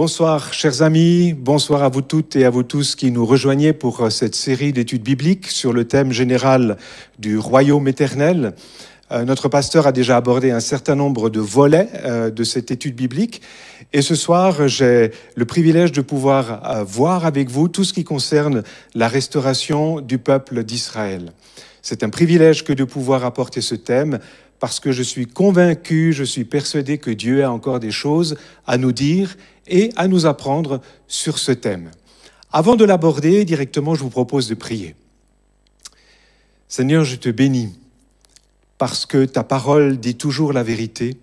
Bonsoir chers amis, bonsoir à vous toutes et à vous tous qui nous rejoignez pour cette série d'études bibliques sur le thème général du royaume éternel. Notre pasteur a déjà abordé un certain nombre de volets de cette étude biblique et ce soir j'ai le privilège de pouvoir voir avec vous tout ce qui concerne la restauration du peuple d'Israël. C'est un privilège que de pouvoir apporter ce thème parce que je suis convaincu, je suis persuadé que Dieu a encore des choses à nous dire et à nous apprendre sur ce thème. Avant de l'aborder directement, je vous propose de prier. Seigneur, je te bénis parce que ta parole dit toujours la vérité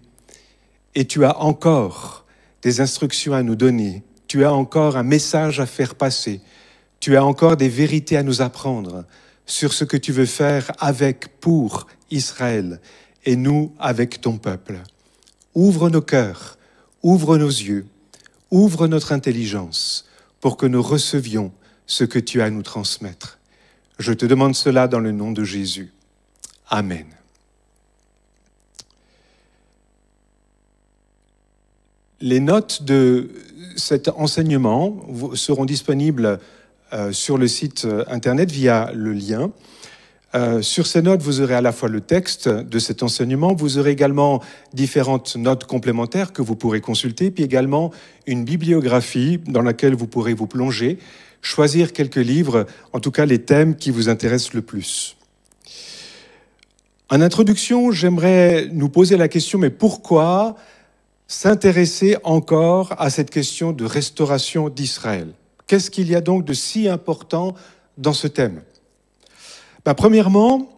et tu as encore des instructions à nous donner. Tu as encore un message à faire passer. Tu as encore des vérités à nous apprendre sur ce que tu veux faire avec, pour Israël et nous avec ton peuple. Ouvre nos cœurs, ouvre nos yeux, ouvre notre intelligence pour que nous recevions ce que tu as à nous transmettre. Je te demande cela dans le nom de Jésus. Amen. Les notes de cet enseignement seront disponibles sur le site internet via le lien. Sur ces notes, vous aurez à la fois le texte de cet enseignement, vous aurez également différentes notes complémentaires que vous pourrez consulter, puis également une bibliographie dans laquelle vous pourrez vous plonger, choisir quelques livres, en tout cas les thèmes qui vous intéressent le plus. En introduction, j'aimerais nous poser la question, mais pourquoi s'intéresser encore à cette question de restauration d'Israël? Qu'est-ce qu'il y a donc de si important dans ce thème? Premièrement,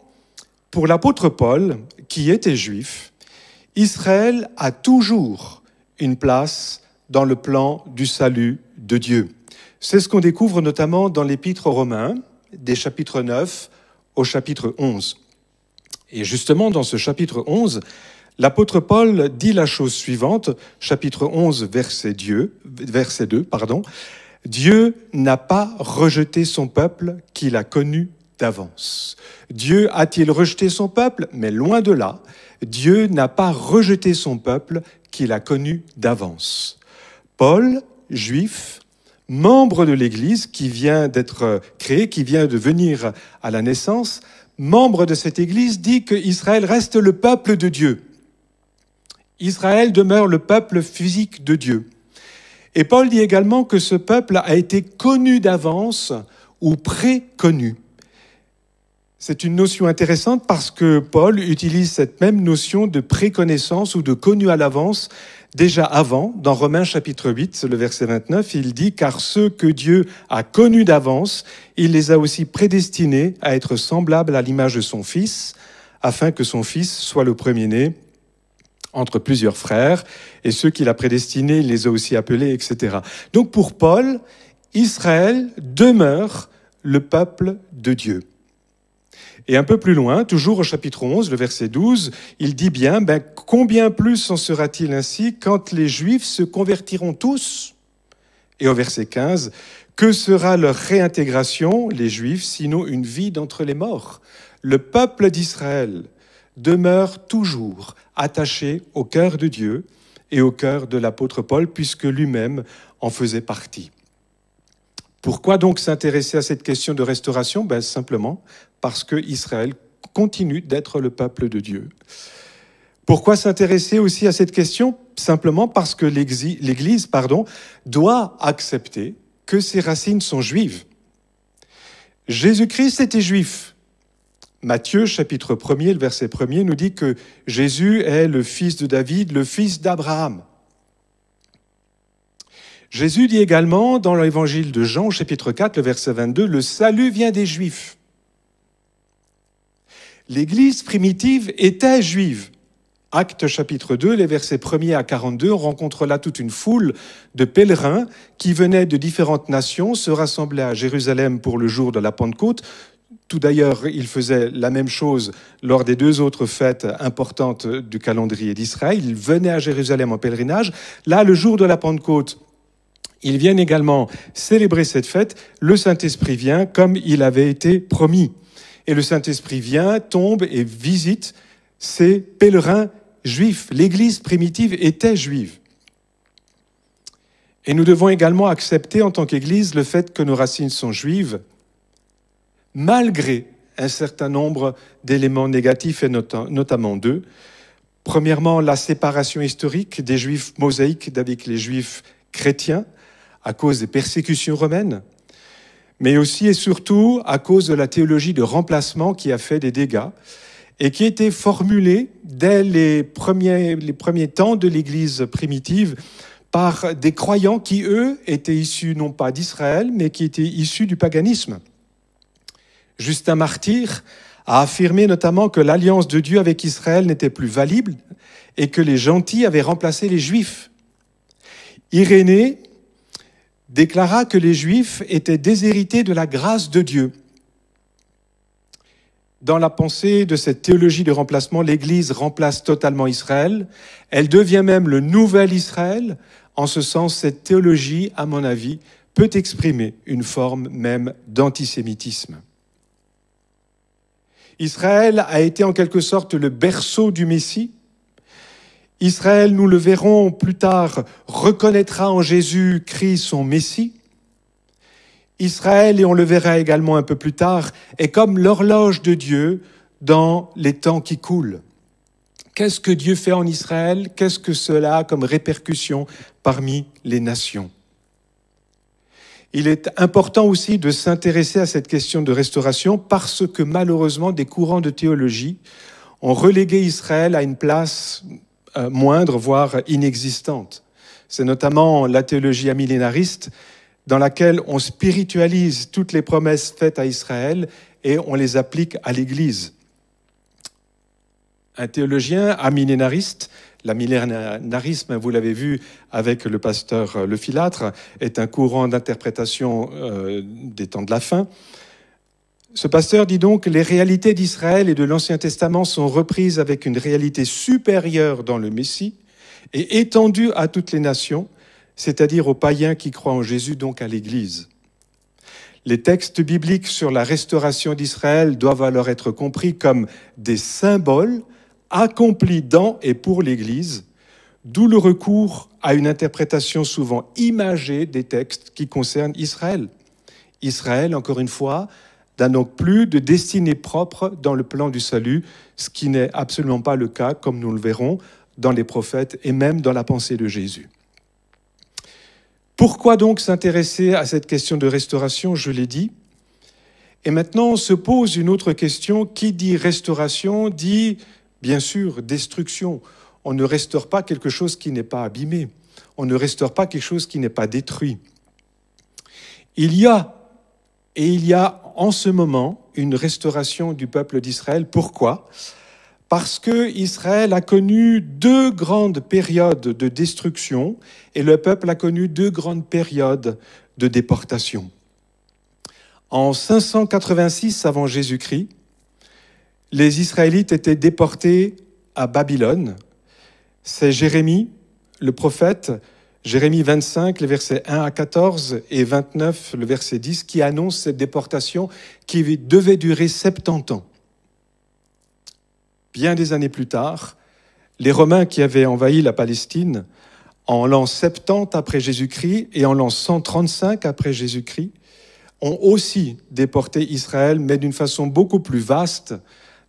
pour l'apôtre Paul, qui était juif, Israël a toujours une place dans le plan du salut de Dieu. C'est ce qu'on découvre notamment dans l'Épître aux Romains, des chapitres 9 au chapitre 11. Et justement, dans ce chapitre 11, l'apôtre Paul dit la chose suivante, chapitre 11, verset 2, Dieu n'a pas rejeté son peuple qu'il a connu d'avance. Dieu a-t-il rejeté son peuple? Mais loin de là. Dieu n'a pas rejeté son peuple qu'il a connu d'avance. Paul, juif, membre de l'Église qui vient d'être créée, qui vient de venir à la naissance, membre de cette Église, dit que Israël reste le peuple de Dieu. Israël demeure le peuple physique de Dieu. Et Paul dit également que ce peuple a été connu d'avance ou préconnu. C'est une notion intéressante parce que Paul utilise cette même notion de préconnaissance ou de connu à l'avance déjà avant, dans Romains chapitre 8, le verset 29, il dit « Car ceux que Dieu a connus d'avance, il les a aussi prédestinés à être semblables à l'image de son Fils, afin que son Fils soit le premier-né entre plusieurs frères, et ceux qu'il a prédestinés, il les a aussi appelés, etc. » Donc pour Paul, Israël demeure le peuple de Dieu. Et un peu plus loin, toujours au chapitre 11, le verset 12, il dit bien, combien plus en sera-t-il ainsi quand les Juifs se convertiront tous? Et au verset 15, que sera leur réintégration, les Juifs, sinon une vie d'entre les morts? Le peuple d'Israël demeure toujours attaché au cœur de Dieu et au cœur de l'apôtre Paul, puisque lui-même en faisait partie. Pourquoi donc s'intéresser à cette question de restauration? Simplement parce que Israël continue d'être le peuple de Dieu. Pourquoi s'intéresser aussi à cette question? Simplement parce que l'Église doit accepter que ses racines sont juives. Jésus-Christ était juif. Matthieu, chapitre 1er, le verset 1er, nous dit que Jésus est le fils de David, le fils d'Abraham. Jésus dit également dans l'évangile de Jean, chapitre 4, le verset 22, « Le salut vient des Juifs ». L'Église primitive était juive. Actes chapitre 2, les versets 1er à 42, on rencontre là toute une foule de pèlerins qui venaient de différentes nations, se rassemblaient à Jérusalem pour le jour de la Pentecôte. Tout d'ailleurs, ils faisaient la même chose lors des deux autres fêtes importantes du calendrier d'Israël. Ils venaient à Jérusalem en pèlerinage. Là, le jour de la Pentecôte, ils viennent également célébrer cette fête. Le Saint-Esprit vient comme il avait été promis. Et le Saint-Esprit vient, tombe et visite ces pèlerins juifs. L'Église primitive était juive. Et nous devons également accepter en tant qu'Église le fait que nos racines sont juives, malgré un certain nombre d'éléments négatifs, et notamment deux. Premièrement, la séparation historique des Juifs mosaïques d'avec les Juifs chrétiens à cause des persécutions romaines, mais aussi et surtout à cause de la théologie de remplacement qui a fait des dégâts et qui a été formulée dès les premiers temps de l'Église primitive par des croyants qui, eux, étaient issus non pas d'Israël, mais qui étaient issus du paganisme. Justin Martyr a affirmé notamment que l'alliance de Dieu avec Israël n'était plus valide et que les gentils avaient remplacé les Juifs. Irénée déclara que les Juifs étaient déshérités de la grâce de Dieu. Dans la pensée de cette théologie de remplacement, l'Église remplace totalement Israël. Elle devient même le nouvel Israël. En ce sens, cette théologie, à mon avis, peut exprimer une forme même d'antisémitisme. Israël a été en quelque sorte le berceau du Messie. Israël, nous le verrons plus tard, reconnaîtra en Jésus-Christ son Messie. Israël, et on le verra également un peu plus tard, est comme l'horloge de Dieu dans les temps qui coulent. Qu'est-ce que Dieu fait en Israël? Qu'est-ce que cela a comme répercussion parmi les nations? Il est important aussi de s'intéresser à cette question de restauration parce que malheureusement des courants de théologie ont relégué Israël à une place moindre, voire inexistante. C'est notamment la théologie amillénariste dans laquelle on spiritualise toutes les promesses faites à Israël et on les applique à l'Église. Un théologien amillénariste, l'amillénarisme, vous l'avez vu avec le pasteur Le Filâtre, est un courant d'interprétation des temps de la fin. Ce pasteur dit donc que les réalités d'Israël et de l'Ancien Testament sont reprises avec une réalité supérieure dans le Messie et étendues à toutes les nations, c'est-à-dire aux païens qui croient en Jésus, donc à l'Église. Les textes bibliques sur la restauration d'Israël doivent alors être compris comme des symboles accomplis dans et pour l'Église, d'où le recours à une interprétation souvent imagée des textes qui concernent Israël. Israël, encore une fois, n'a donc plus de destinée propre dans le plan du salut, ce qui n'est absolument pas le cas, comme nous le verrons, dans les prophètes et même dans la pensée de Jésus. Pourquoi donc s'intéresser à cette question de restauration? Je l'ai dit. Et maintenant, on se pose une autre question. Qui dit restauration dit, bien sûr, destruction. On ne restaure pas quelque chose qui n'est pas abîmé. On ne restaure pas quelque chose qui n'est pas détruit. Il y a en ce moment une restauration du peuple d'Israël. Pourquoi? Parce que Israël a connu deux grandes périodes de destruction et le peuple a connu deux grandes périodes de déportation. En 586 avant Jésus-Christ, les Israélites étaient déportés à Babylone. C'est Jérémie, le prophète, Jérémie 25, les versets 1 à 14 et 29, le verset 10, qui annonce cette déportation qui devait durer 70 ans. Bien des années plus tard, les Romains qui avaient envahi la Palestine en l'an 70 après Jésus-Christ et en l'an 135 après Jésus-Christ ont aussi déporté Israël, mais d'une façon beaucoup plus vaste,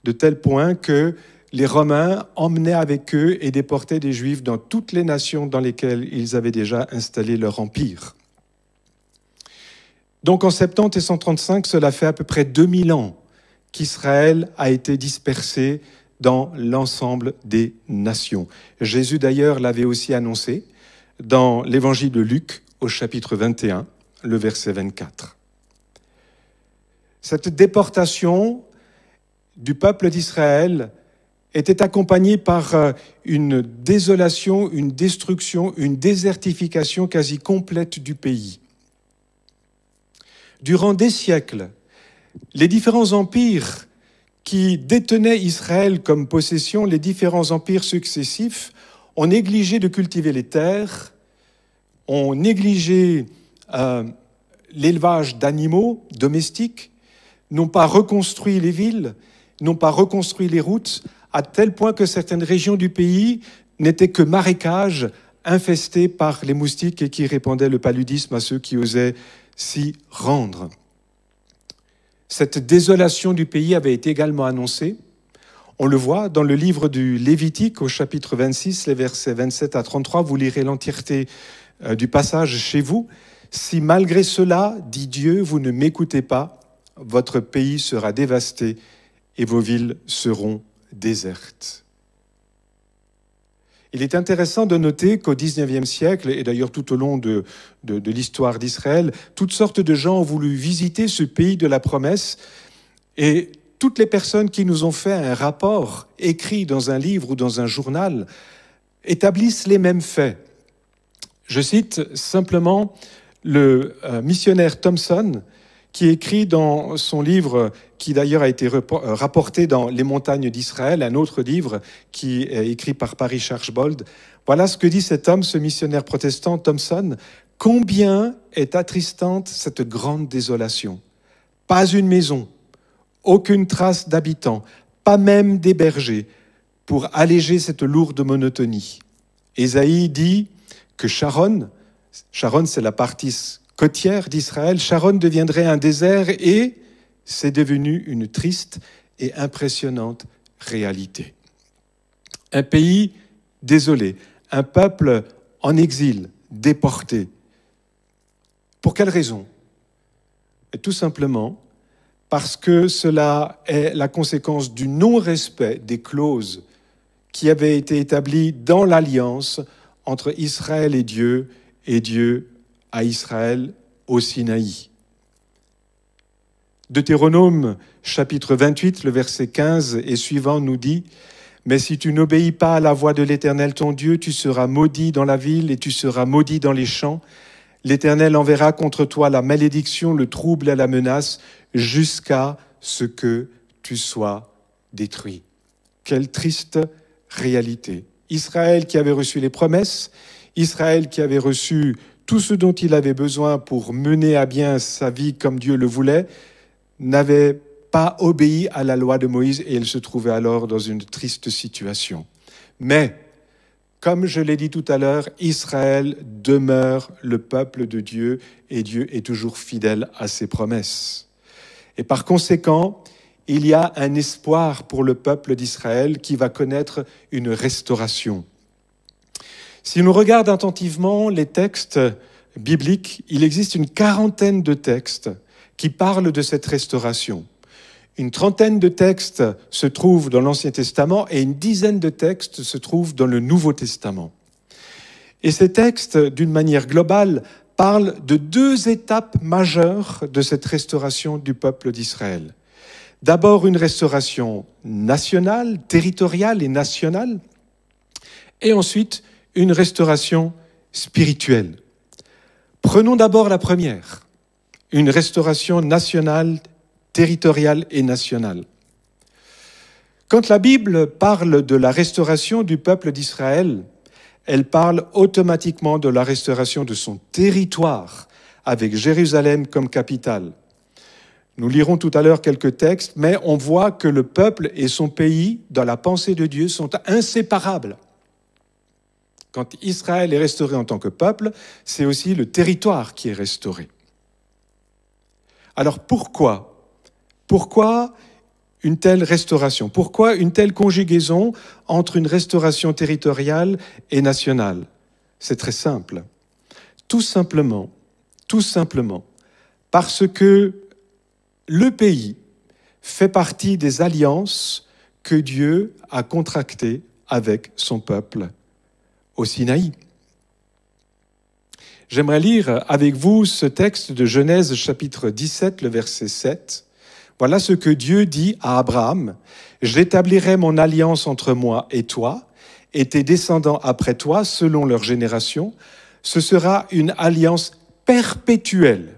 de tel point que les Romains emmenaient avec eux et déportaient des Juifs dans toutes les nations dans lesquelles ils avaient déjà installé leur empire. Donc en 70 et 135, cela fait à peu près 2000 ans qu'Israël a été dispersé dans l'ensemble des nations. Jésus d'ailleurs l'avait aussi annoncé dans l'évangile de Luc au chapitre 21, le verset 24. Cette déportation du peuple d'Israël était accompagnée par une désolation, une destruction, une désertification quasi complète du pays. Durant des siècles, les différents empires qui détenaient Israël comme possession, les différents empires successifs, ont négligé de cultiver les terres, ont négligé l'élevage d'animaux domestiques, n'ont pas reconstruit les villes, n'ont pas reconstruit les routes, à tel point que certaines régions du pays n'étaient que marécages infesté par les moustiques et qui répandait le paludisme à ceux qui osaient s'y rendre. Cette désolation du pays avait été également annoncée. On le voit dans le livre du Lévitique au chapitre 26, les versets 27 à 33. Vous lirez l'entièreté du passage chez vous. « Si malgré cela, dit Dieu, vous ne m'écoutez pas, votre pays sera dévasté et vos villes seront désertes. » Il est intéressant de noter qu'au XIXe siècle, et d'ailleurs tout au long de l'histoire d'Israël, toutes sortes de gens ont voulu visiter ce pays de la promesse, et toutes les personnes qui nous ont fait un rapport écrit dans un livre ou dans un journal établissent les mêmes faits. Je cite simplement le missionnaire Thompson, qui écrit dans son livre, qui d'ailleurs a été rapporté dans Les montagnes d'Israël, un autre livre qui est écrit par Parish Archbold. Voilà ce que dit cet homme, ce missionnaire protestant, Thompson. « Combien est attristante cette grande désolation. Pas une maison, aucune trace d'habitants, pas même des bergers, pour alléger cette lourde monotonie. » Ésaïe dit que Sharon, c'est la partie côtière d'Israël, Sharon deviendrait un désert et c'est devenu une triste et impressionnante réalité. Un pays désolé, un peuple en exil, déporté. Pour quelle raison? Tout simplement parce que cela est la conséquence du non-respect des clauses qui avaient été établies dans l'alliance entre Israël et Dieu à Israël au Sinaï. Deutéronome chapitre 28, le verset 15 et suivant nous dit « Mais si tu n'obéis pas à la voix de l'Éternel ton Dieu, tu seras maudit dans la ville et tu seras maudit dans les champs. L'Éternel enverra contre toi la malédiction, le trouble et la menace jusqu'à ce que tu sois détruit. » Quelle triste réalité. Israël qui avait reçu les promesses, Israël qui avait reçu tout ce dont il avait besoin pour mener à bien sa vie comme Dieu le voulait, n'avait pas obéi à la loi de Moïse et il se trouvait alors dans une triste situation. Mais, comme je l'ai dit tout à l'heure, Israël demeure le peuple de Dieu et Dieu est toujours fidèle à ses promesses. Et par conséquent, il y a un espoir pour le peuple d'Israël qui va connaître une restauration. Si l'on regarde attentivement les textes bibliques, il existe une quarantaine de textes qui parlent de cette restauration. Une trentaine de textes se trouvent dans l'Ancien Testament et une dizaine de textes se trouvent dans le Nouveau Testament. Et ces textes, d'une manière globale, parlent de deux étapes majeures de cette restauration du peuple d'Israël. D'abord, une restauration nationale, territoriale et nationale, et ensuite, une restauration spirituelle. Prenons d'abord la première, une restauration nationale, territoriale et nationale. Quand la Bible parle de la restauration du peuple d'Israël, elle parle automatiquement de la restauration de son territoire, avec Jérusalem comme capitale. Nous lirons tout à l'heure quelques textes, mais on voit que le peuple et son pays, dans la pensée de Dieu, sont inséparables. Quand Israël est restauré en tant que peuple, c'est aussi le territoire qui est restauré. Alors pourquoi une telle restauration? Pourquoi une telle conjugaison entre une restauration territoriale et nationale? C'est très simple. Tout simplement, parce que le pays fait partie des alliances que Dieu a contractées avec son peuple au Sinaï. J'aimerais lire avec vous ce texte de Genèse chapitre 17, le verset 7. Voilà ce que Dieu dit à Abraham. « J'établirai mon alliance entre moi et toi, et tes descendants après toi, selon leur génération. Ce sera une alliance perpétuelle,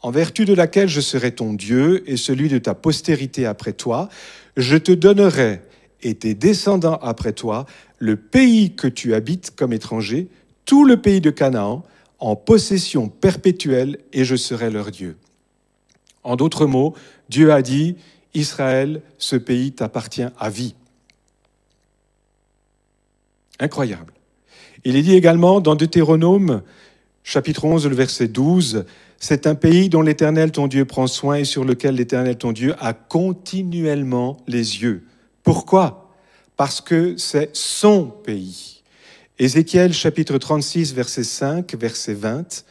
en vertu de laquelle je serai ton Dieu et celui de ta postérité après toi. Je te donnerai, et tes descendants après toi, le pays que tu habites comme étranger, tout le pays de Canaan, en possession perpétuelle, et je serai leur Dieu. » En d'autres mots, Dieu a dit, « Israël, ce pays t'appartient à vie. » Incroyable. Il est dit également dans Deutéronome, chapitre 11, le verset 12, « C'est un pays dont l'Éternel ton Dieu prend soin et sur lequel l'Éternel ton Dieu a continuellement les yeux. » Pourquoi ? Parce que c'est son pays. Ézéchiel chapitre 36, verset 5, verset 20,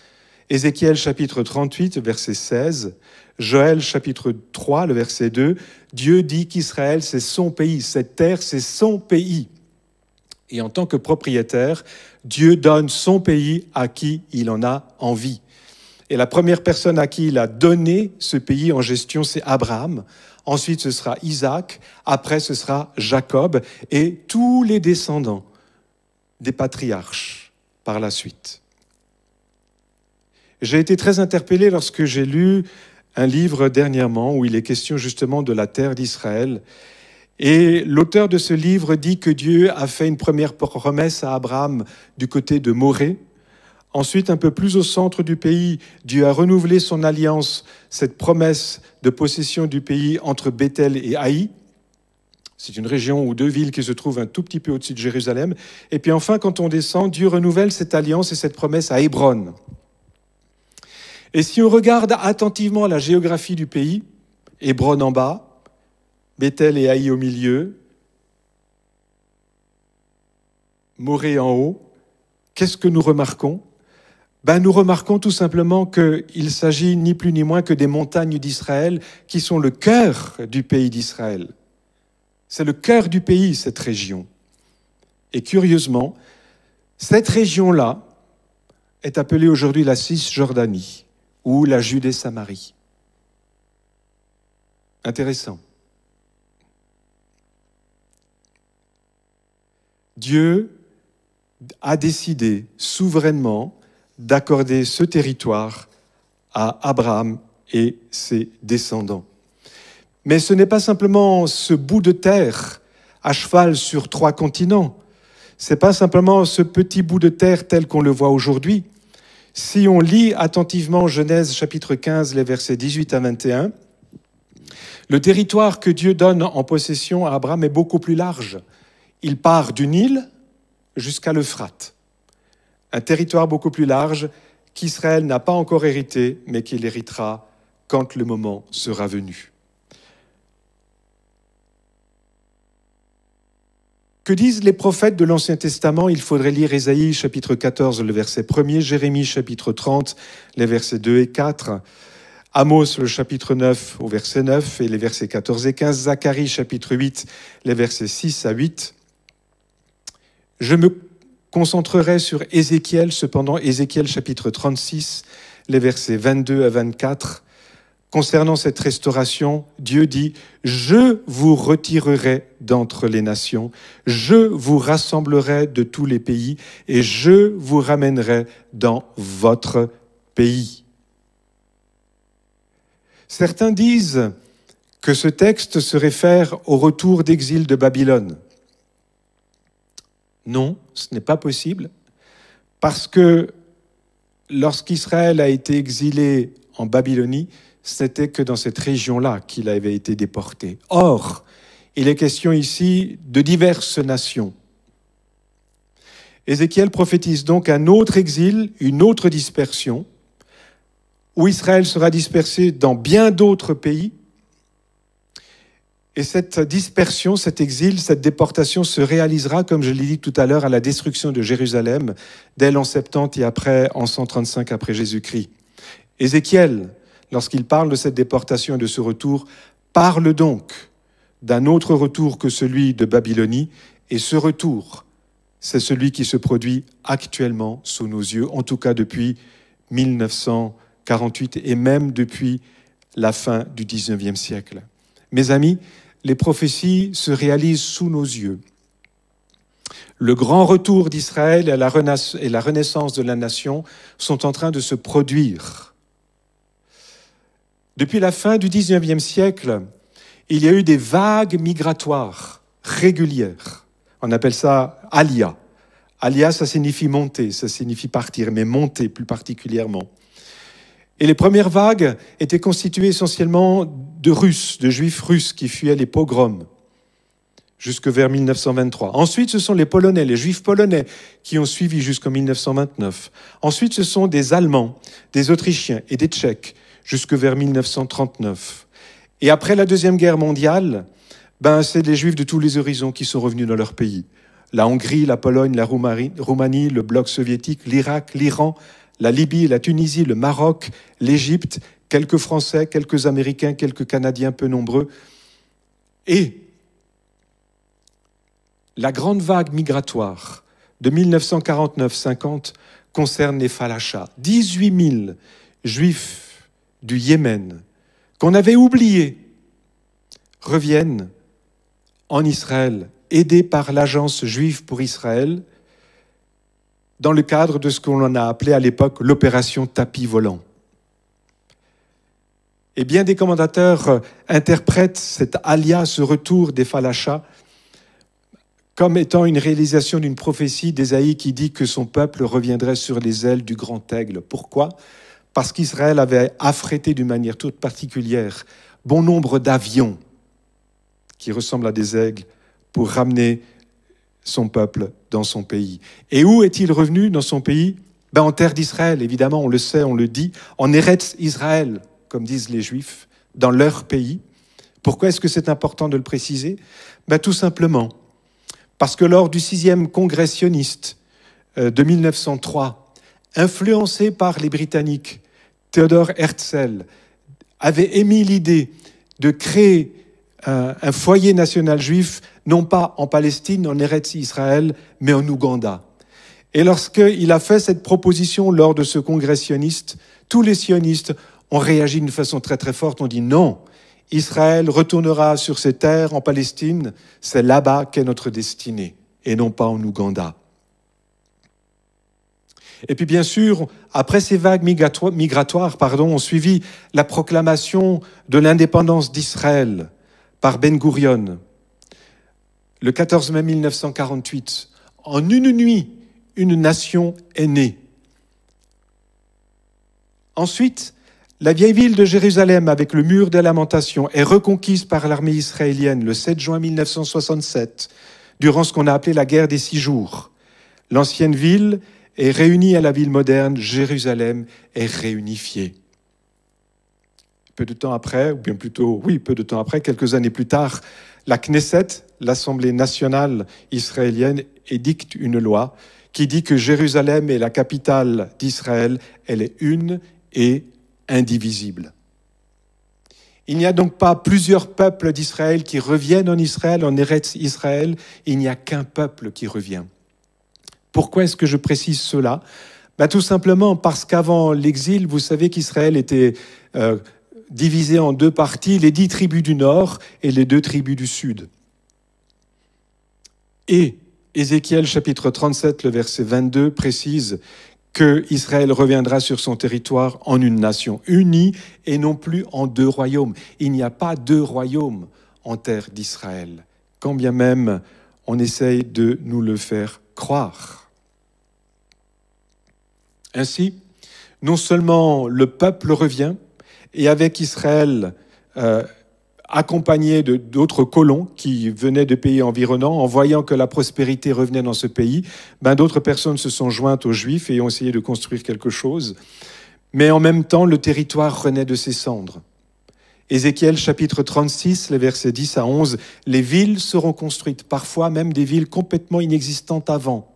Ézéchiel chapitre 38, verset 16, Joël chapitre 3, le verset 2, Dieu dit qu'Israël, c'est son pays, cette terre, c'est son pays. Et en tant que propriétaire, Dieu donne son pays à qui il en a envie. Et la première personne à qui il a donné ce pays en gestion, c'est Abraham. Ensuite, ce sera Isaac. Après, ce sera Jacob et tous les descendants des patriarches par la suite. J'ai été très interpellé lorsque j'ai lu un livre dernièrement où il est question justement de la terre d'Israël. Et l'auteur de ce livre dit que Dieu a fait une première promesse à Abraham du côté de Morée. Ensuite, un peu plus au centre du pays, Dieu a renouvelé son alliance, cette promesse de possession du pays entre Bethel et Haï. C'est une région ou 2 villes qui se trouvent un tout petit peu au-dessus de Jérusalem. Et puis enfin, quand on descend, Dieu renouvelle cette alliance et cette promesse à Hébron. Et si on regarde attentivement la géographie du pays, Hébron en bas, Bethel et Haï au milieu, Morée en haut, qu'est-ce que nous remarquons ? Nous remarquons tout simplement qu'il s'agit ni plus ni moins que des montagnes d'Israël qui sont le cœur du pays d'Israël. C'est le cœur du pays, cette région. Et curieusement, cette région-là est appelée aujourd'hui la Cisjordanie ou la Judée-Samarie. Intéressant. Dieu a décidé souverainement d'accorder ce territoire à Abraham et ses descendants. Mais ce n'est pas simplement ce bout de terre à cheval sur 3 continents. Ce n'est pas simplement ce petit bout de terre tel qu'on le voit aujourd'hui. Si on lit attentivement Genèse chapitre 15, les versets 18 à 21, le territoire que Dieu donne en possession à Abraham est beaucoup plus large. Il part du Nil jusqu'à l'Euphrate. Un territoire beaucoup plus large qu'Israël n'a pas encore hérité, mais qu'il héritera quand le moment sera venu. Que disent les prophètes de l'Ancien Testament ? Il faudrait lire Ésaïe chapitre 14, le verset 1er, Jérémie chapitre 30, les versets 2 et 4, Amos le chapitre 9 au verset 9 et les versets 14 et 15, Zacharie chapitre 8, les versets 6 à 8. Je me concentrerai sur Ézéchiel, cependant, Ézéchiel chapitre 36, les versets 22 à 24. Concernant cette restauration, Dieu dit « Je vous retirerai d'entre les nations, je vous rassemblerai de tous les pays et je vous ramènerai dans votre pays. » Certains disent que ce texte se réfère au retour d'exil de Babylone. Non, ce n'est pas possible, parce que lorsqu'Israël a été exilé en Babylonie, ce n'était que dans cette région-là qu'il avait été déporté. Or, il est question ici de diverses nations. Ézéchiel prophétise donc un autre exil, une autre dispersion, où Israël sera dispersé dans bien d'autres pays. Et cette dispersion, cet exil, cette déportation se réalisera, comme je l'ai dit tout à l'heure, à la destruction de Jérusalem, dès l'an 70 et après, en 135 après Jésus-Christ. Ézéchiel, lorsqu'il parle de cette déportation et de ce retour, parle donc d'un autre retour que celui de Babylonie. Et ce retour, c'est celui qui se produit actuellement sous nos yeux, en tout cas depuis 1948 et même depuis la fin du 19e siècle. Mes amis, les prophéties se réalisent sous nos yeux. Le grand retour d'Israël et la renaissance de la nation sont en train de se produire. Depuis la fin du 19e siècle, il y a eu des vagues migratoires régulières. On appelle ça Aliyah. Aliyah, ça signifie monter, ça signifie partir, mais monter plus particulièrement. Et les premières vagues étaient constituées essentiellement de Russes, de Juifs russes qui fuyaient les pogroms. jusque vers 1923. Ensuite, ce sont les Polonais, les Juifs polonais, qui ont suivi jusqu'en 1929. Ensuite, ce sont des Allemands, des Autrichiens et des Tchèques, jusque vers 1939. Et après la Deuxième Guerre mondiale, c'est les Juifs de tous les horizons qui sont revenus dans leur pays. La Hongrie, la Pologne, la Roumanie, le bloc soviétique, l'Irak, l'Iran, la Libye, la Tunisie, le Maroc, l'Égypte, quelques Français, quelques Américains, quelques Canadiens peu nombreux. Et la grande vague migratoire de 1949-50 concerne les Falachas. 18 000 Juifs du Yémen, qu'on avait oubliés, reviennent en Israël, aidés par l'Agence juive pour Israël, dans le cadre de ce qu'on a appelé à l'époque l'opération tapis volant. Et bien des commentateurs interprètent cet alias, ce retour des Falachas, comme étant une réalisation d'une prophétie d'Ésaïe qui dit que son peuple reviendrait sur les ailes du grand aigle. Pourquoi ? Parce qu'Israël avait affrété d'une manière toute particulière bon nombre d'avions qui ressemblent à des aigles pour ramener son peuple dans son pays. Et où est-il revenu dans son pays ? En terre d'Israël, évidemment, on le sait, on le dit, en Eretz Israël, comme disent les Juifs, dans leur pays. Pourquoi est-ce que c'est important de le préciser ? Tout simplement parce que lors du 6e congrès sioniste de 1903, influencé par les Britanniques, Theodor Herzl avait émis l'idée de créer un foyer national juif, non pas en Palestine, en Eretz Israël, mais en Ouganda. Et lorsqu'il a fait cette proposition lors de ce congrès sioniste, tous les sionistes ont réagi d'une façon très très forte, ont dit non, Israël retournera sur ses terres en Palestine, c'est là-bas qu'est notre destinée, et non pas en Ouganda. Et puis bien sûr, après ces vagues migratoires, ont suivi la proclamation de l'indépendance d'Israël par Ben Gurion, le 14 mai 1948. En une nuit, une nation est née. Ensuite, la vieille ville de Jérusalem, avec le mur des lamentations, est reconquise par l'armée israélienne le 7 juin 1967, durant ce qu'on a appelé la guerre des 6 jours. L'ancienne ville est réunie à la ville moderne, Jérusalem est réunifiée. Peu de temps après, ou bien plutôt, peu de temps après, quelques années plus tard, la Knesset, l'Assemblée nationale israélienne, édicte une loi qui dit que Jérusalem est la capitale d'Israël, elle est une et indivisible. Il n'y a donc pas plusieurs peuples d'Israël qui reviennent en Israël, en Eretz Israël, il n'y a qu'un peuple qui revient. Pourquoi est-ce que je précise cela ? Tout simplement parce qu'avant l'exil, vous savez qu'Israël était divisé en 2 parties, les 10 tribus du nord et les 2 tribus du sud. Et Ézéchiel chapitre 37, le verset 22 précise que Israël reviendra sur son territoire en une nation unie et non plus en 2 royaumes. Il n'y a pas 2 royaumes en terre d'Israël, quand bien même on essaye de nous le faire croire. Ainsi, non seulement le peuple revient, et avec Israël accompagné d'autres colons qui venaient de pays environnants, en voyant que la prospérité revenait dans ce pays, d'autres personnes se sont jointes aux Juifs et ont essayé de construire quelque chose. Mais en même temps, le territoire renaît de ses cendres. Ézéchiel chapitre 36, les versets 10 à 11, les villes seront construites, parfois même des villes complètement inexistantes avant.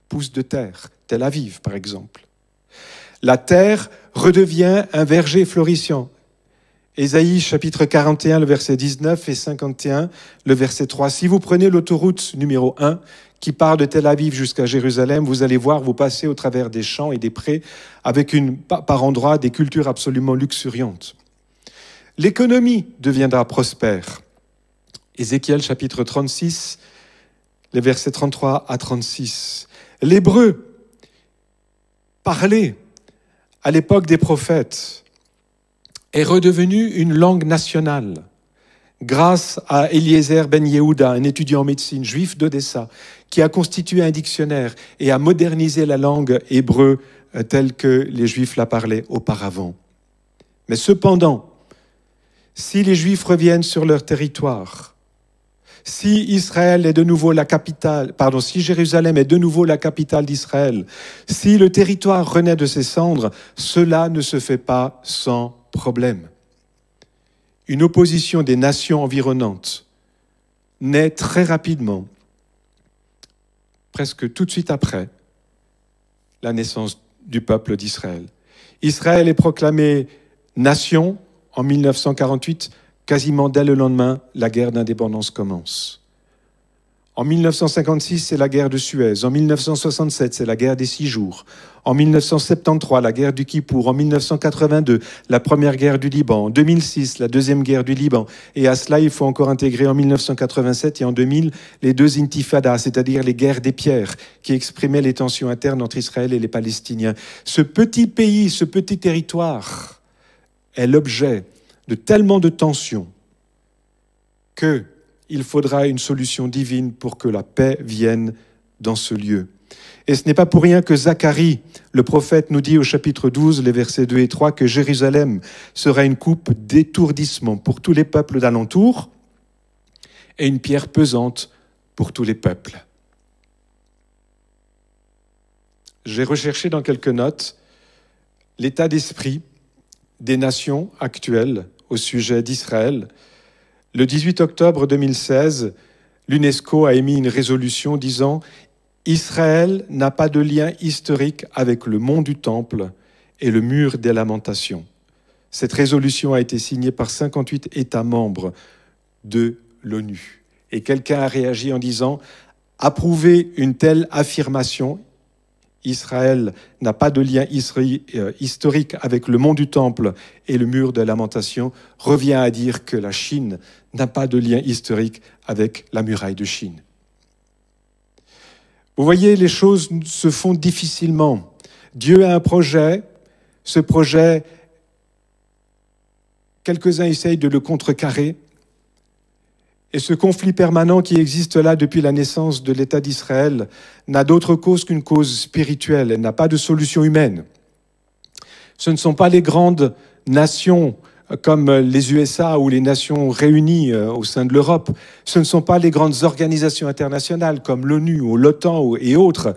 Pousse de terre, Tel Aviv par exemple. La terre redevient un verger florissant. Ésaïe chapitre 41, le verset 19 et 51, le verset 3. Si vous prenez l'autoroute numéro 1 qui part de Tel Aviv jusqu'à Jérusalem, vous allez voir, vous passez au travers des champs et des prés avec par endroits des cultures absolument luxuriantes. L'économie deviendra prospère. Ézéchiel chapitre 36, les versets 33 à 36. L'hébreu parlé à l'époque des prophètes est redevenu une langue nationale grâce à Eliezer Ben Yehuda, un étudiant en médecine juif d'Odessa, qui a constitué un dictionnaire et a modernisé la langue hébreu telle que les Juifs la parlaient auparavant. Mais cependant, si les Juifs reviennent sur leur territoire, Si Israël est de nouveau la capitale, pardon, si Jérusalem est de nouveau la capitale d'Israël, si le territoire renaît de ses cendres, cela ne se fait pas sans problème. Une opposition des nations environnantes naît très rapidement, presque tout de suite après la naissance du peuple d'Israël. Israël est proclamé nation en 1948, quasiment dès le lendemain, la guerre d'indépendance commence. En 1956, c'est la guerre de Suez. En 1967, c'est la guerre des 6 jours. En 1973, la guerre du Kippour. En 1982, la première guerre du Liban. En 2006, la deuxième guerre du Liban. Et à cela, il faut encore intégrer en 1987 et en 2000 les 2 intifadas, c'est-à-dire les guerres des pierres, qui exprimaient les tensions internes entre Israël et les Palestiniens. Ce petit pays, ce petit territoire est l'objet de tellement de tensions qu'il faudra une solution divine pour que la paix vienne dans ce lieu. Et ce n'est pas pour rien que Zacharie, le prophète, nous dit au chapitre 12, les versets 2 et 3, que Jérusalem sera une coupe d'étourdissement pour tous les peuples d'alentour et une pierre pesante pour tous les peuples. J'ai recherché dans quelques notes l'état d'esprit des nations actuelles au sujet d'Israël. Le 18 octobre 2016, l'UNESCO a émis une résolution disant « Israël n'a pas de lien historique avec le mont du Temple et le mur des lamentations ». Cette résolution a été signée par 58 États membres de l'ONU. Et quelqu'un a réagi en disant « Approuver une telle affirmation, Israël n'a pas de lien historique avec le mont du Temple et le mur de lamentation, revient à dire que la Chine n'a pas de lien historique avec la muraille de Chine. » Vous voyez, les choses se font difficilement. Dieu a un projet, ce projet, quelques-uns essayent de le contrecarrer, et ce conflit permanent qui existe là depuis la naissance de l'État d'Israël n'a d'autre cause qu'une cause spirituelle. Elle n'a pas de solution humaine. Ce ne sont pas les grandes nations comme les USA ou les Nations réunies au sein de l'Europe. Ce ne sont pas les grandes organisations internationales comme l'ONU ou l'OTAN et autres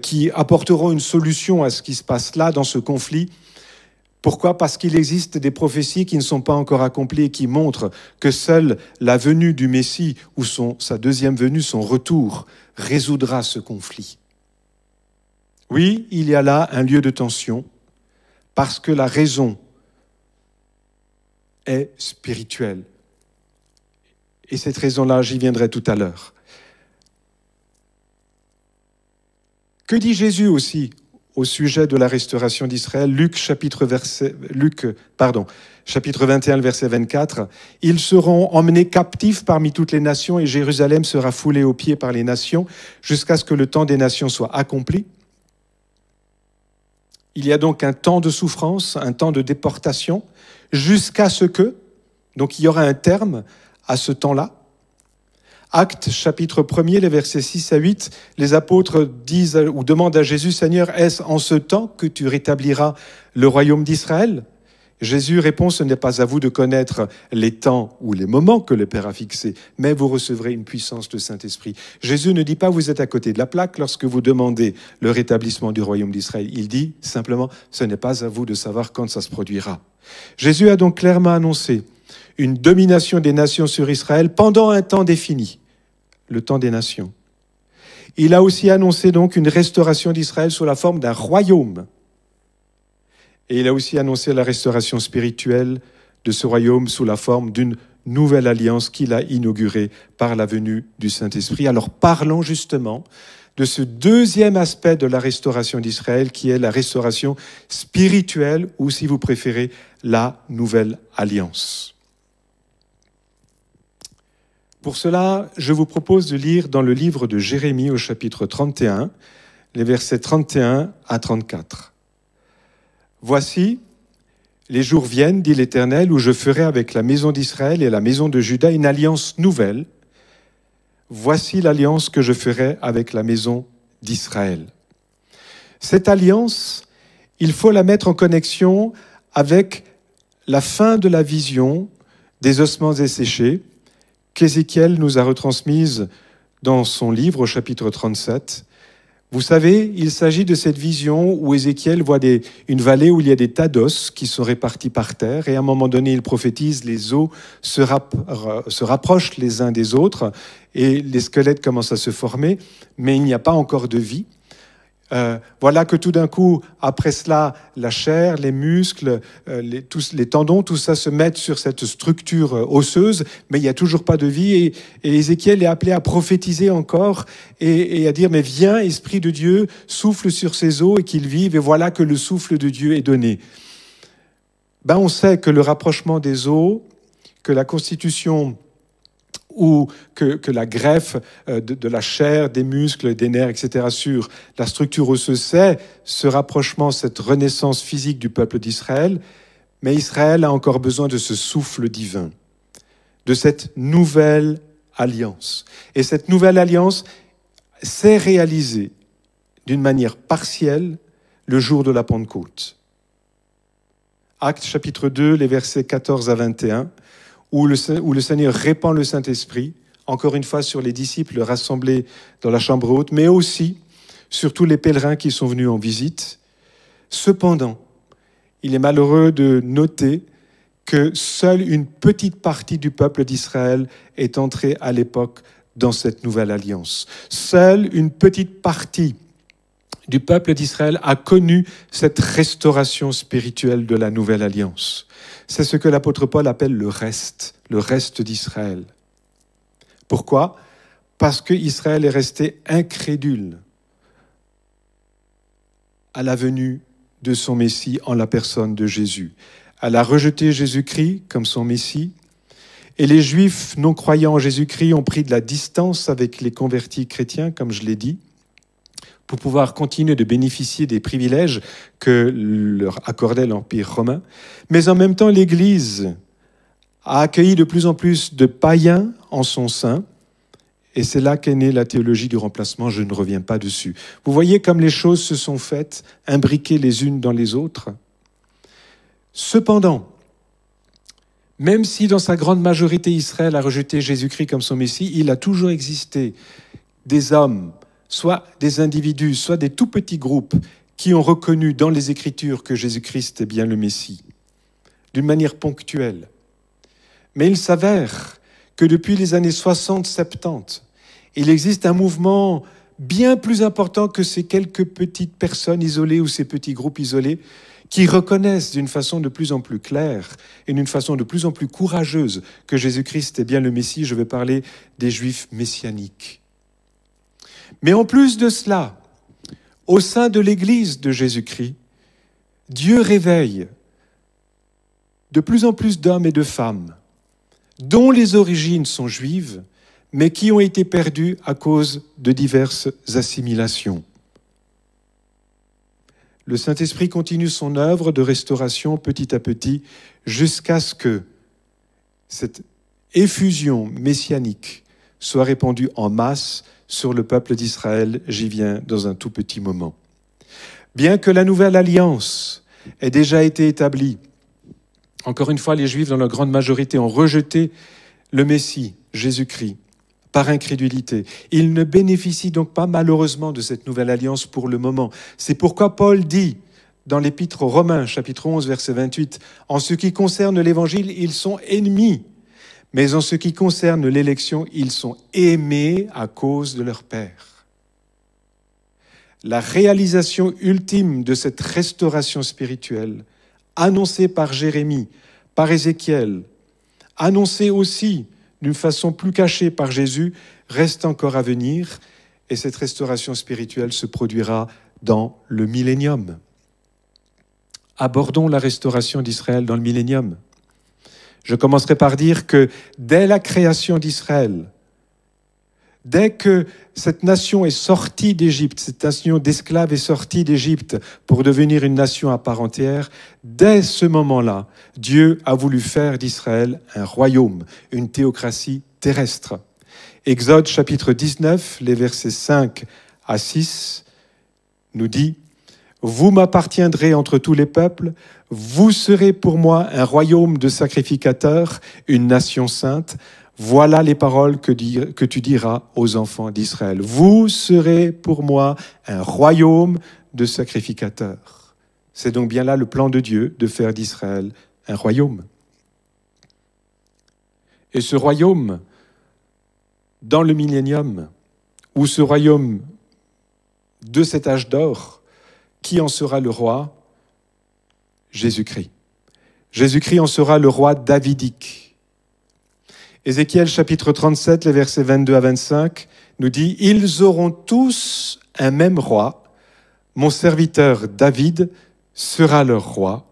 qui apporteront une solution à ce qui se passe là dans ce conflit. Pourquoi ? Parce qu'il existe des prophéties qui ne sont pas encore accomplies et qui montrent que seule la venue du Messie ou sa deuxième venue, son retour, résoudra ce conflit. Oui, il y a là un lieu de tension parce que la raison est spirituelle. Et cette raison-là, j'y viendrai tout à l'heure. Que dit Jésus aussi au sujet de la restauration d'Israël, chapitre 21, verset 24, « Ils seront emmenés captifs parmi toutes les nations et Jérusalem sera foulée aux pieds par les nations jusqu'à ce que le temps des nations soit accompli. » Il y a donc un temps de souffrance, un temps de déportation, jusqu'à ce que, donc il y aura un terme à ce temps-là. Actes, chapitre 1er, les versets 6 à 8, les apôtres disent ou demandent à Jésus, « Seigneur, est-ce en ce temps que tu rétabliras le royaume d'Israël ?» Jésus répond, « Ce n'est pas à vous de connaître les temps ou les moments que le Père a fixés, mais vous recevrez une puissance de Saint-Esprit. » Jésus ne dit pas, « Vous êtes à côté de la plaque lorsque vous demandez le rétablissement du royaume d'Israël. » Il dit simplement, « Ce n'est pas à vous de savoir quand ça se produira. » Jésus a donc clairement annoncé une domination des nations sur Israël pendant un temps défini. Le temps des nations. Il a aussi annoncé donc une restauration d'Israël sous la forme d'un royaume. Et il a aussi annoncé la restauration spirituelle de ce royaume sous la forme d'une nouvelle alliance qu'il a inaugurée par la venue du Saint-Esprit. Alors parlons justement de ce deuxième aspect de la restauration d'Israël qui est la restauration spirituelle ou, si vous préférez, la nouvelle alliance. Pour cela, je vous propose de lire dans le livre de Jérémie au chapitre 31, les versets 31 à 34. « Voici, les jours viennent, dit l'Éternel, où je ferai avec la maison d'Israël et la maison de Juda une alliance nouvelle. Voici l'alliance que je ferai avec la maison d'Israël. » Cette alliance, il faut la mettre en connexion avec la fin de la vision des ossements desséchés, qu'Ézéchiel nous a retransmise dans son livre au chapitre 37. Vous savez, il s'agit de cette vision où Ézéchiel voit une vallée où il y a des tas d'os qui sont répartis par terre, et à un moment donné, il prophétise, les os se rapprochent les uns des autres, et les squelettes commencent à se former, mais il n'y a pas encore de vie. Voilà que tout d'un coup, après cela, la chair, les muscles, les tendons, tout ça se met sur cette structure osseuse, mais il n'y a toujours pas de vie. Et Ézéchiel est appelé à prophétiser encore et à dire, mais viens, Esprit de Dieu, souffle sur ces os et qu'ils vivent. Et voilà que le souffle de Dieu est donné. On sait que le rapprochement des os, que la constitution ou que la greffe de la chair, des muscles, des nerfs, etc., sur la structure osseuse, c'est ce rapprochement, cette renaissance physique du peuple d'Israël. Mais Israël a encore besoin de ce souffle divin, de cette nouvelle alliance. Et cette nouvelle alliance s'est réalisée d'une manière partielle le jour de la Pentecôte. Actes chapitre 2, les versets 14 à 21, où le Seigneur répand le Saint-Esprit, encore une fois sur les disciples rassemblés dans la chambre haute, mais aussi sur tous les pèlerins qui sont venus en visite. Cependant, il est malheureux de noter que seule une petite partie du peuple d'Israël est entrée à l'époque dans cette nouvelle alliance. Seule une petite partie du peuple d'Israël a connu cette restauration spirituelle de la nouvelle alliance. C'est ce que l'apôtre Paul appelle le reste d'Israël. Pourquoi ? Parce qu'Israël est resté incrédule à la venue de son Messie en la personne de Jésus. Elle a rejeté Jésus-Christ comme son Messie, et les Juifs non croyants en Jésus-Christ ont pris de la distance avec les convertis chrétiens, comme je l'ai dit, pour pouvoir continuer de bénéficier des privilèges que leur accordait l'Empire romain. Mais en même temps, l'Église a accueilli de plus en plus de païens en son sein, et c'est là qu'est née la théologie du remplacement, je ne reviens pas dessus. Vous voyez comme les choses se sont faites, imbriquées les unes dans les autres. Cependant, même si dans sa grande majorité Israël a rejeté Jésus-Christ comme son Messie, il a toujours existé des hommes, soit des individus, soit des tout petits groupes qui ont reconnu dans les Écritures que Jésus-Christ est bien le Messie, d'une manière ponctuelle. Mais il s'avère que depuis les années 60-70, il existe un mouvement bien plus important que ces quelques petites personnes isolées ou ces petits groupes isolés qui reconnaissent d'une façon de plus en plus claire et d'une façon de plus en plus courageuse que Jésus-Christ est bien le Messie. Je vais parler des Juifs messianiques. Mais en plus de cela, au sein de l'Église de Jésus-Christ, Dieu réveille de plus en plus d'hommes et de femmes dont les origines sont juives, mais qui ont été perdus à cause de diverses assimilations. Le Saint-Esprit continue son œuvre de restauration petit à petit jusqu'à ce que cette effusion messianique soit répandue en masse sur le peuple d'Israël. J'y viens dans un tout petit moment. Bien que la nouvelle alliance ait déjà été établie, encore une fois, les Juifs, dans leur grande majorité, ont rejeté le Messie, Jésus-Christ, par incrédulité. Ils ne bénéficient donc pas malheureusement de cette nouvelle alliance pour le moment. C'est pourquoi Paul dit dans l'Épître aux Romains, chapitre 11, verset 28, « En ce qui concerne l'Évangile, ils sont ennemis, mais en ce qui concerne l'élection, ils sont aimés à cause de leur Père. » La réalisation ultime de cette restauration spirituelle, annoncée par Jérémie, par Ézéchiel, annoncée aussi d'une façon plus cachée par Jésus, reste encore à venir, et cette restauration spirituelle se produira dans le millénium. Abordons la restauration d'Israël dans le millénium. Je commencerai par dire que dès la création d'Israël, dès que cette nation est sortie d'Égypte, cette nation d'esclaves est sortie d'Égypte pour devenir une nation à part entière, dès ce moment-là, Dieu a voulu faire d'Israël un royaume, une théocratie terrestre. Exode chapitre 19, les versets 5 à 6, nous dit « Vous m'appartiendrez entre tous les peuples, vous serez pour moi un royaume de sacrificateurs, une nation sainte. Voilà les paroles que tu diras aux enfants d'Israël. Vous serez pour moi un royaume de sacrificateurs. C'est donc bien là le plan de Dieu de faire d'Israël un royaume. Et ce royaume, dans le millénium, ou ce royaume de cet âge d'or, qui en sera le roi? Jésus-Christ. Jésus-Christ en sera le roi davidique. Ézéchiel chapitre 37, les versets 22 à 25, nous dit « Ils auront tous un même roi, mon serviteur David sera leur roi,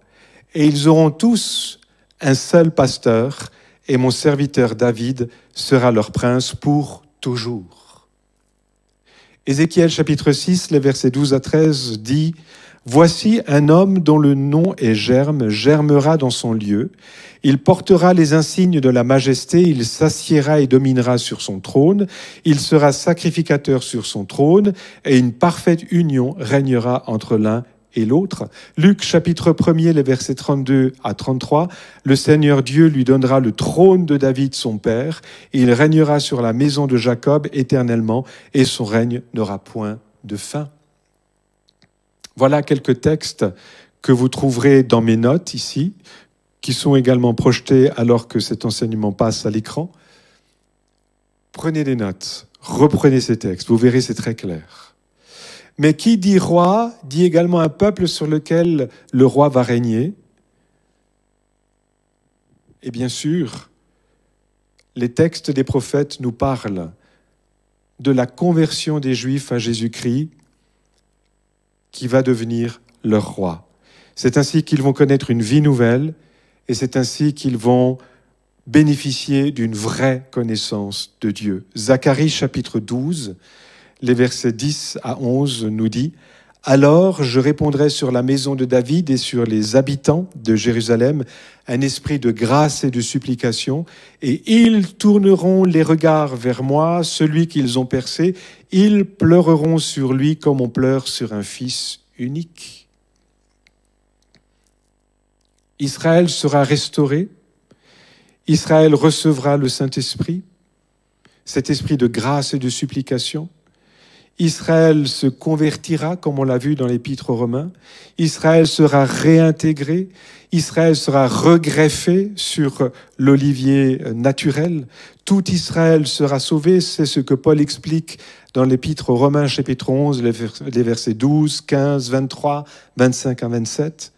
et ils auront tous un seul pasteur, et mon serviteur David sera leur prince pour toujours. » Ézéchiel chapitre 6, les versets 12 à 13 dit « Voici un homme dont le nom est Germe, germera dans son lieu. Il portera les insignes de la majesté, il s'assiera et dominera sur son trône. Il sera sacrificateur sur son trône, et une parfaite union régnera entre l'un et l'autre. » Luc chapitre 1er, les versets 32 à 33, « Le Seigneur Dieu lui donnera le trône de David son père, et il régnera sur la maison de Jacob éternellement, et son règne n'aura point de fin. » Voilà quelques textes que vous trouverez dans mes notes ici, qui sont également projetés alors que cet enseignement passe à l'écran. Prenez des notes, reprenez ces textes, vous verrez, c'est très clair. Mais qui dit roi, dit également un peuple sur lequel le roi va régner. Et bien sûr, les textes des prophètes nous parlent de la conversion des Juifs à Jésus-Christ, qui va devenir leur roi. C'est ainsi qu'ils vont connaître une vie nouvelle, et c'est ainsi qu'ils vont bénéficier d'une vraie connaissance de Dieu. Zacharie chapitre 12, les versets 10 à 11 nous dit « Alors je répondrai sur la maison de David et sur les habitants de Jérusalem un esprit de grâce et de supplication, et ils tourneront les regards vers moi, celui qu'ils ont percé, ils pleureront sur lui comme on pleure sur un fils unique. » Israël sera restauré, Israël recevra le Saint-Esprit, cet esprit de grâce et de supplication. Israël se convertira, comme on l'a vu dans l'Épître aux Romains. Israël sera réintégré. Israël sera regreffé sur l'olivier naturel. Tout Israël sera sauvé. C'est ce que Paul explique dans l'Épître aux Romains, chapitre 11, les versets 12, 15, 23, 25 à 27.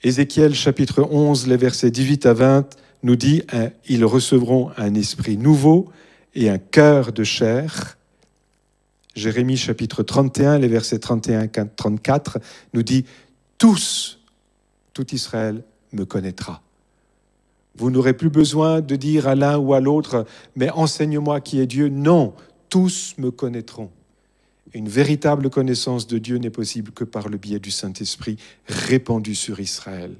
Ézéchiel, chapitre 11, les versets 18 à 20, nous dit « Ils recevront un esprit nouveau et un cœur de chair ». Jérémie chapitre 31, les versets 31 à 34, nous dit « tout Israël me connaîtra ». Vous n'aurez plus besoin de dire à l'un ou à l'autre « mais enseigne-moi qui est Dieu ». Non, tous me connaîtront. Une véritable connaissance de Dieu n'est possible que par le biais du Saint-Esprit répandu sur Israël.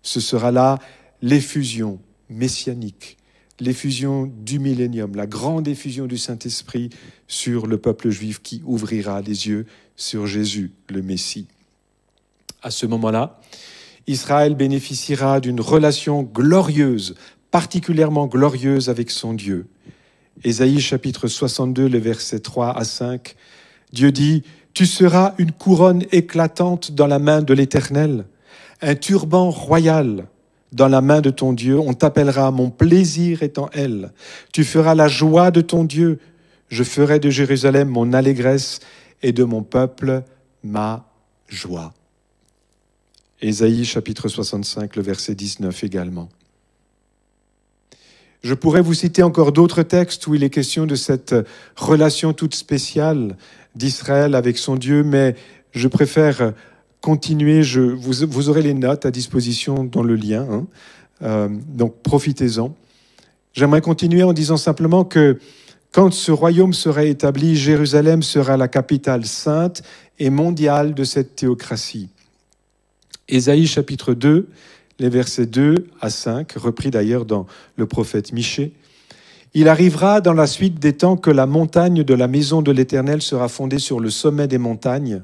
Ce sera là l'effusion messianique, l'effusion du millénium, la grande effusion du Saint-Esprit sur le peuple juif qui ouvrira les yeux sur Jésus, le Messie. À ce moment-là, Israël bénéficiera d'une relation glorieuse, particulièrement glorieuse avec son Dieu. Ésaïe chapitre 62, les versets 3 à 5, Dieu dit « Tu seras une couronne éclatante dans la main de l'Éternel, un turban royal dans la main de ton Dieu. On t'appellera mon plaisir est en elle. Tu feras la joie de ton Dieu. Je ferai de Jérusalem mon allégresse et de mon peuple ma joie. » Ésaïe chapitre 65, le verset 19 également. Je pourrais vous citer encore d'autres textes où il est question de cette relation toute spéciale d'Israël avec son Dieu, mais je préfère continuer. Vous aurez les notes à disposition dans le lien, donc profitez-en. J'aimerais continuer en disant simplement que quand ce royaume sera établi, Jérusalem sera la capitale sainte et mondiale de cette théocratie. Ésaïe chapitre 2, les versets 2 à 5, repris d'ailleurs dans le prophète Michée. « Il arrivera dans la suite des temps que la montagne de la maison de l'Éternel sera fondée sur le sommet des montagnes,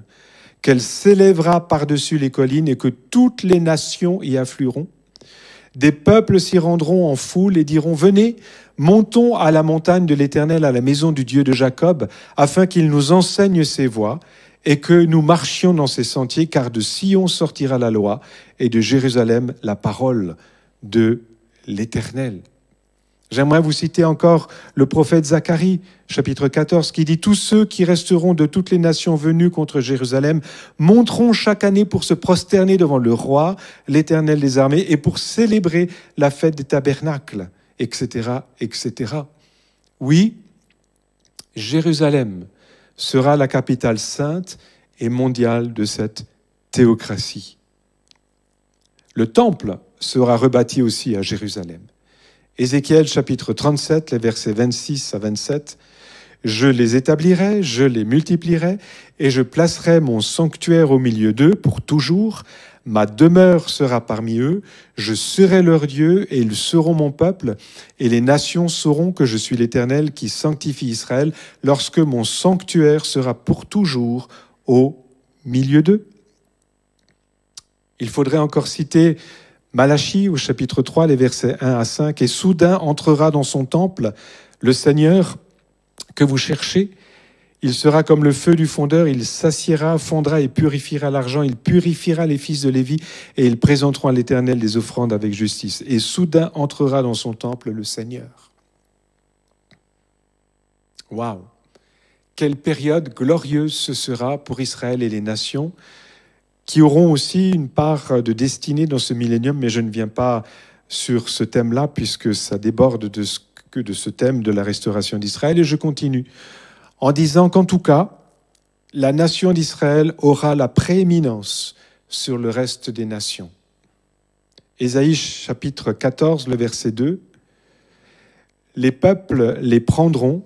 qu'elle s'élèvera par-dessus les collines et que toutes les nations y afflueront. Des peuples s'y rendront en foule et diront, venez, montons à la montagne de l'Éternel, à la maison du Dieu de Jacob, afin qu'il nous enseigne ses voies et que nous marchions dans ses sentiers, car de Sion sortira la loi et de Jérusalem la parole de l'Éternel. J'aimerais vous citer encore le prophète Zacharie, chapitre 14, qui dit « Tous ceux qui resteront de toutes les nations venues contre Jérusalem monteront chaque année pour se prosterner devant le roi, l'Éternel des armées, et pour célébrer la fête des tabernacles, etc., etc. » Oui, Jérusalem sera la capitale sainte et mondiale de cette théocratie. Le temple sera rebâti aussi à Jérusalem. Ézéchiel chapitre 37, les versets 26 à 27. « Je les établirai, je les multiplierai, et je placerai mon sanctuaire au milieu d'eux pour toujours. Ma demeure sera parmi eux, je serai leur Dieu, et ils seront mon peuple, et les nations sauront que je suis l'Éternel qui sanctifie Israël, lorsque mon sanctuaire sera pour toujours au milieu d'eux. » Il faudrait encore citer Malachie au chapitre 3, les versets 1 à 5. « Et soudain entrera dans son temple le Seigneur que vous cherchez. Il sera comme le feu du fondeur, il s'assiera, fondra et purifiera l'argent, il purifiera les fils de Lévi, et ils présenteront à l'Éternel des offrandes avec justice. Et soudain entrera dans son temple le Seigneur. » Waouh! Quelle période glorieuse ce sera pour Israël et les nations, qui auront aussi une part de destinée dans ce millénium, mais je ne viens pas sur ce thème-là, puisque ça déborde de ce thème de la restauration d'Israël, et je continue en disant qu'en tout cas, la nation d'Israël aura la prééminence sur le reste des nations. Ésaïe chapitre 14, le verset 2, « Les peuples les prendront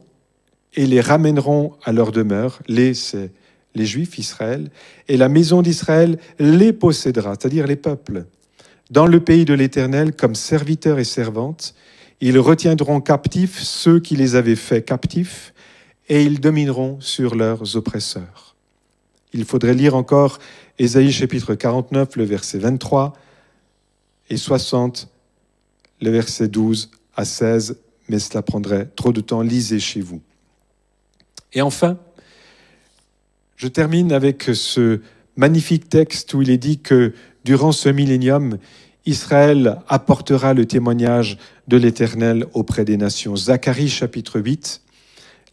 et les ramèneront à leur demeure, c'est les Juifs, Israël, et la maison d'Israël les possédera, c'est-à-dire les peuples, dans le pays de l'Éternel comme serviteurs et servantes. Ils retiendront captifs ceux qui les avaient faits captifs, et ils domineront sur leurs oppresseurs. » Il faudrait lire encore Ésaïe chapitre 49, le verset 23, et 60, le verset 12 à 16, mais cela prendrait trop de temps, lisez chez vous. Et enfin, je termine avec ce magnifique texte où il est dit que durant ce millénium, Israël apportera le témoignage de l'Éternel auprès des nations. Zacharie chapitre 8,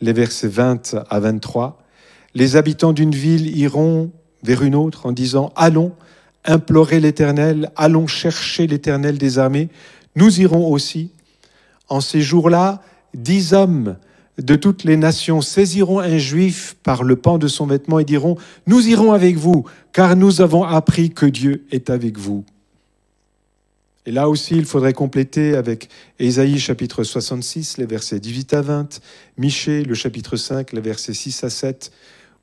les versets 20 à 23. « Les habitants d'une ville iront vers une autre en disant « Allons implorer l'Éternel, allons chercher l'Éternel des armées. Nous irons aussi. » En ces jours-là, 10 hommes de toutes les nations saisiront un juif par le pan de son vêtement et diront « Nous irons avec vous, car nous avons appris que Dieu est avec vous. » Et là aussi, il faudrait compléter avec Ésaïe chapitre 66, les versets 18 à 20, Michée, le chapitre 5, les versets 6 à 7,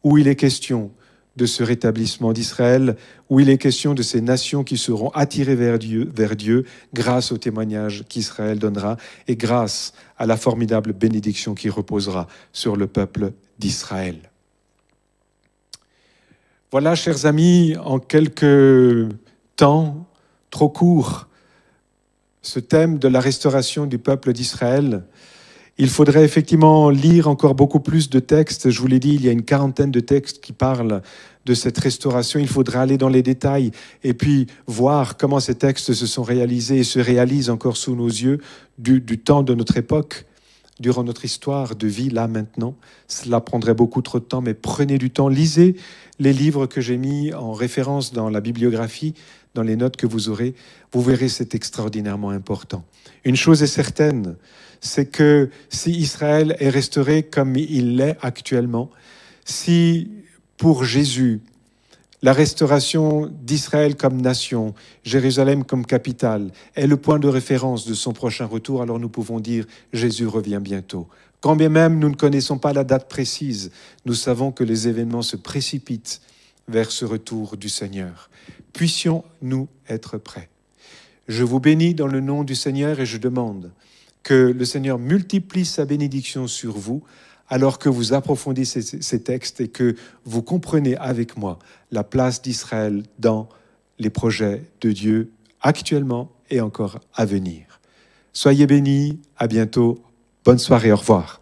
où il est question de ce rétablissement d'Israël, où il est question de ces nations qui seront attirées vers Dieu grâce au témoignage qu'Israël donnera et grâce à la formidable bénédiction qui reposera sur le peuple d'Israël. Voilà, chers amis, en quelques temps trop courts, ce thème de la restauration du peuple d'Israël. Il faudrait effectivement lire encore beaucoup plus de textes. Je vous l'ai dit, il y a une quarantaine de textes qui parlent de cette restauration. Il faudrait aller dans les détails et puis voir comment ces textes se sont réalisés et se réalisent encore sous nos yeux du temps de notre époque, durant notre histoire de vie, là, maintenant. Cela prendrait beaucoup trop de temps, mais prenez du temps. Lisez les livres que j'ai mis en référence dans la bibliographie, dans les notes que vous aurez. Vous verrez, c'est extraordinairement important. Une chose est certaine, c'est que si Israël est restauré comme il l'est actuellement, si pour Jésus, la restauration d'Israël comme nation, Jérusalem comme capitale, est le point de référence de son prochain retour, alors nous pouvons dire « Jésus revient bientôt ». Quand bien même nous ne connaissons pas la date précise, nous savons que les événements se précipitent vers ce retour du Seigneur. Puissions-nous être prêts. Je vous bénis dans le nom du Seigneur et je demande que le Seigneur multiplie sa bénédiction sur vous alors que vous approfondissez ces textes et que vous comprenez avec moi la place d'Israël dans les projets de Dieu actuellement et encore à venir. Soyez bénis, à bientôt, bonne soirée, au revoir.